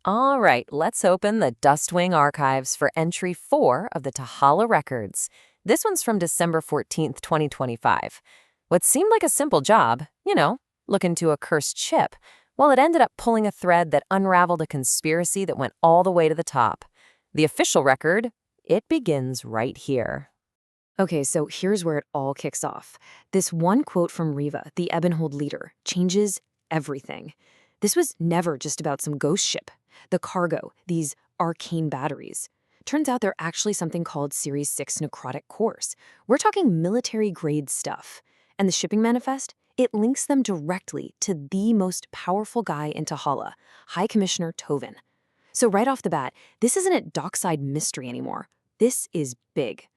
All right, let's open the Dustwing archives for entry 4 of the Tahala records. This one's from December 14th, 2025. What seemed like a simple job, look into a cursed ship, well, it ended up pulling a thread that unraveled a conspiracy that went all the way to the top. The official record, it begins right here. Okay, so here's where it all kicks off. This one quote from Riva, the Ebonhold leader, changes everything. This was never just about some ghost ship. The cargo, these arcane batteries. Turns out they're actually something called Series 6 necrotic cores. We're talking military-grade stuff. And the shipping manifest? It links them directly to the most powerful guy in Tahala, High Commissioner Tovan. So right off the bat, this isn't a dockside mystery anymore. This is big.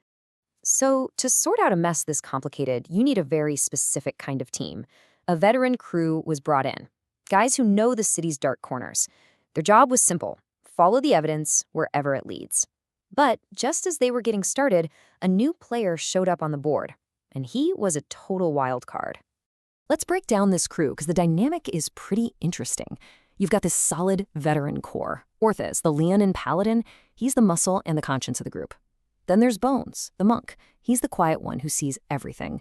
So to sort out a mess this complicated, you need a very specific kind of team. A veteran crew was brought in. Guys who know the city's dark corners. Their job was simple: follow the evidence wherever it leads. But just as they were getting started, a new player showed up on the board, and he was a total wild card. Let's break down this crew, because the dynamic is pretty interesting. You've got this solid veteran core. Orthez, the Leonin paladin, he's the muscle and the conscience of the group. Then there's Bones, the monk. He's the quiet one who sees everything.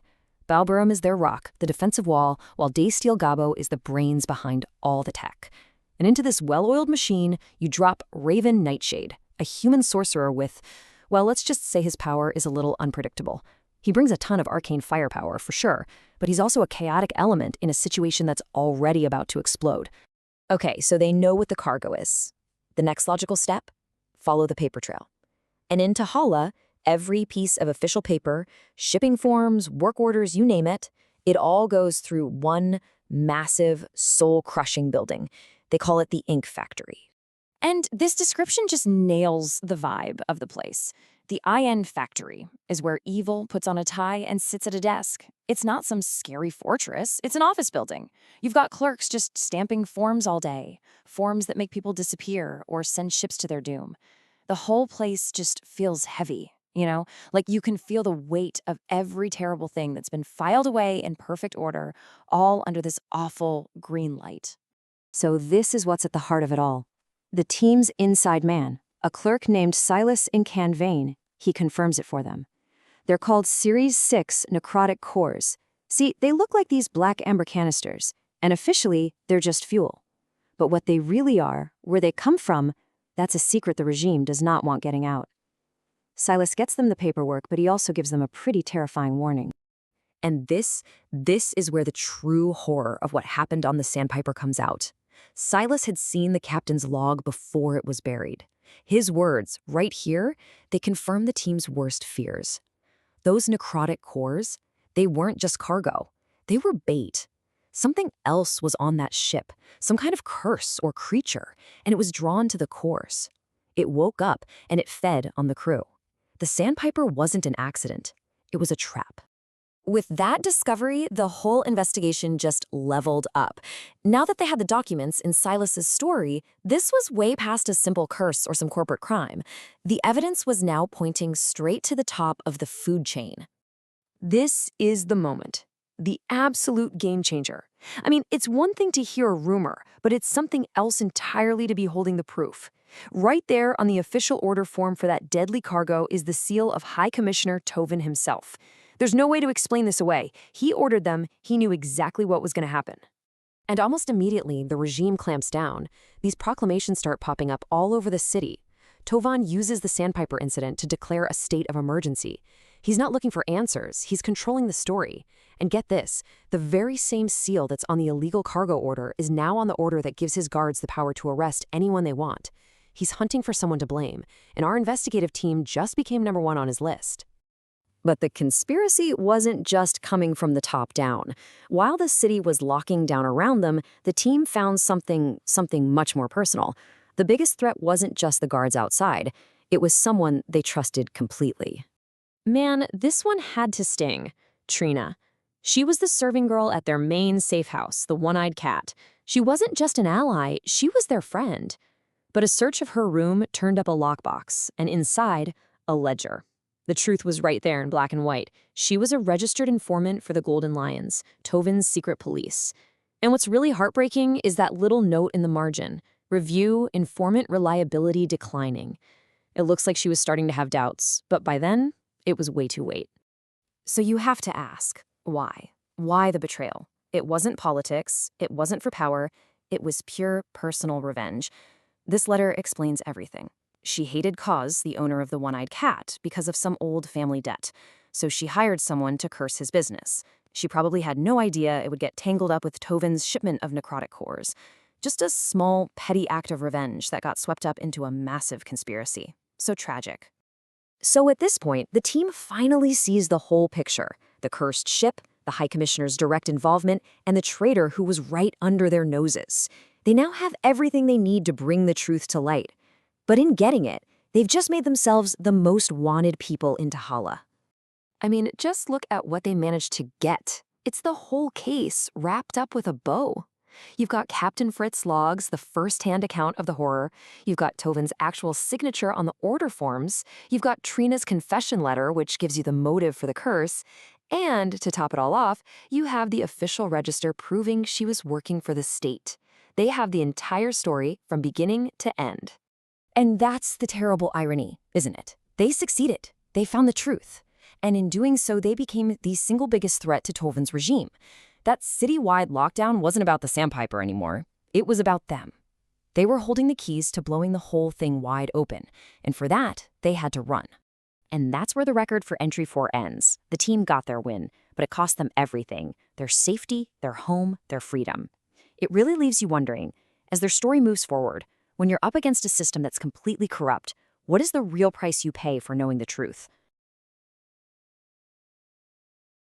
Balburum is their rock, the defensive wall, while Daysteel Gabo is the brains behind all the tech. And into this well-oiled machine, you drop Raven Nightshade, a human sorcerer with, well, let's just say his power is a little unpredictable. He brings a ton of arcane firepower, for sure, but he's also a chaotic element in a situation that's already about to explode. Okay, so they know what the cargo is. The next logical step? Follow the paper trail. And in Tahala, every piece of official paper, shipping forms, work orders, you name it, it all goes through one massive, soul-crushing building. They call it the Ink Factory. And this description just nails the vibe of the place. The IN Factory is where evil puts on a tie and sits at a desk. It's not some scary fortress, it's an office building. You've got clerks just stamping forms all day, forms that make people disappear or send ships to their doom. The whole place just feels heavy, like you can feel the weight of every terrible thing that's been filed away in perfect order, all under this awful green light. So this is what's at the heart of it all. The team's inside man, a clerk named Silas in Canvain, he confirms it for them. They're called Series 6 necrotic cores. See, they look like these black amber canisters, and officially, they're just fuel. But what they really are, where they come from, that's a secret the regime does not want getting out. Silas gets them the paperwork, but he also gives them a pretty terrifying warning. And this is where the true horror of what happened on the Sandpiper comes out. Silas had seen the captain's log before it was buried. His words, right here, they confirm the team's worst fears. Those necrotic cores, they weren't just cargo. They were bait. Something else was on that ship, some kind of curse or creature, and it was drawn to the cores. It woke up and it fed on the crew. The Sandpiper wasn't an accident. It was a trap. With that discovery, the whole investigation just leveled up. Now that they had the documents in Silas's story, this was way past a simple curse or some corporate crime. The evidence was now pointing straight to the top of the food chain. This is the moment. The absolute game changer. I mean, it's one thing to hear a rumor, but it's something else entirely to be holding the proof. Right there on the official order form for that deadly cargo is the seal of High Commissioner Tovan himself. There's no way to explain this away. He ordered them, he knew exactly what was going to happen. And almost immediately, the regime clamps down. These proclamations start popping up all over the city. Tovan uses the Sandpiper incident to declare a state of emergency. He's not looking for answers, he's controlling the story. And get this, the very same seal that's on the illegal cargo order is now on the order that gives his guards the power to arrest anyone they want. He's hunting for someone to blame, and our investigative team just became number 1 on his list. But the conspiracy wasn't just coming from the top down. While the city was locking down around them, the team found something much more personal. The biggest threat wasn't just the guards outside. It was someone they trusted completely. Man, this one had to sting. Trina. She was the serving girl at their main safe house, the one-eyed cat. She wasn't just an ally, she was their friend. But a search of her room turned up a lockbox, and inside, a ledger. The truth was right there in black and white. She was a registered informant for the Golden Lions, Tovan's secret police. And what's really heartbreaking is that little note in the margin. Review, informant reliability declining. It looks like she was starting to have doubts, but by then, it was way too late. So you have to ask, why? Why the betrayal? It wasn't politics, it wasn't for power, it was pure personal revenge. This letter explains everything. She hated Cause, the owner of the one-eyed cat, because of some old family debt, so she hired someone to curse his business. She probably had no idea it would get tangled up with Tovan's shipment of necrotic cores. Just a small, petty act of revenge that got swept up into a massive conspiracy. So tragic. So at this point, the team finally sees the whole picture. The cursed ship, the High Commissioner's direct involvement, and the traitor who was right under their noses. They now have everything they need to bring the truth to light. But in getting it, they've just made themselves the most wanted people in Tahala. I mean, just look at what they managed to get. It's the whole case wrapped up with a bow. You've got Captain Fritz's logs, the first-hand account of the horror. You've got Tovan's actual signature on the order forms. You've got Trina's confession letter, which gives you the motive for the curse. And, to top it all off, you have the official register proving she was working for the state. They have the entire story from beginning to end. And that's the terrible irony, isn't it? They succeeded. They found the truth. And in doing so, they became the single biggest threat to Tovan's regime. That citywide lockdown wasn't about the Sandpiper anymore. It was about them. They were holding the keys to blowing the whole thing wide open, and for that, they had to run. And that's where the record for Entry 4 ends. The team got their win, but it cost them everything: their safety, their home, their freedom. It really leaves you wondering, as their story moves forward, when you're up against a system that's completely corrupt, what is the real price you pay for knowing the truth?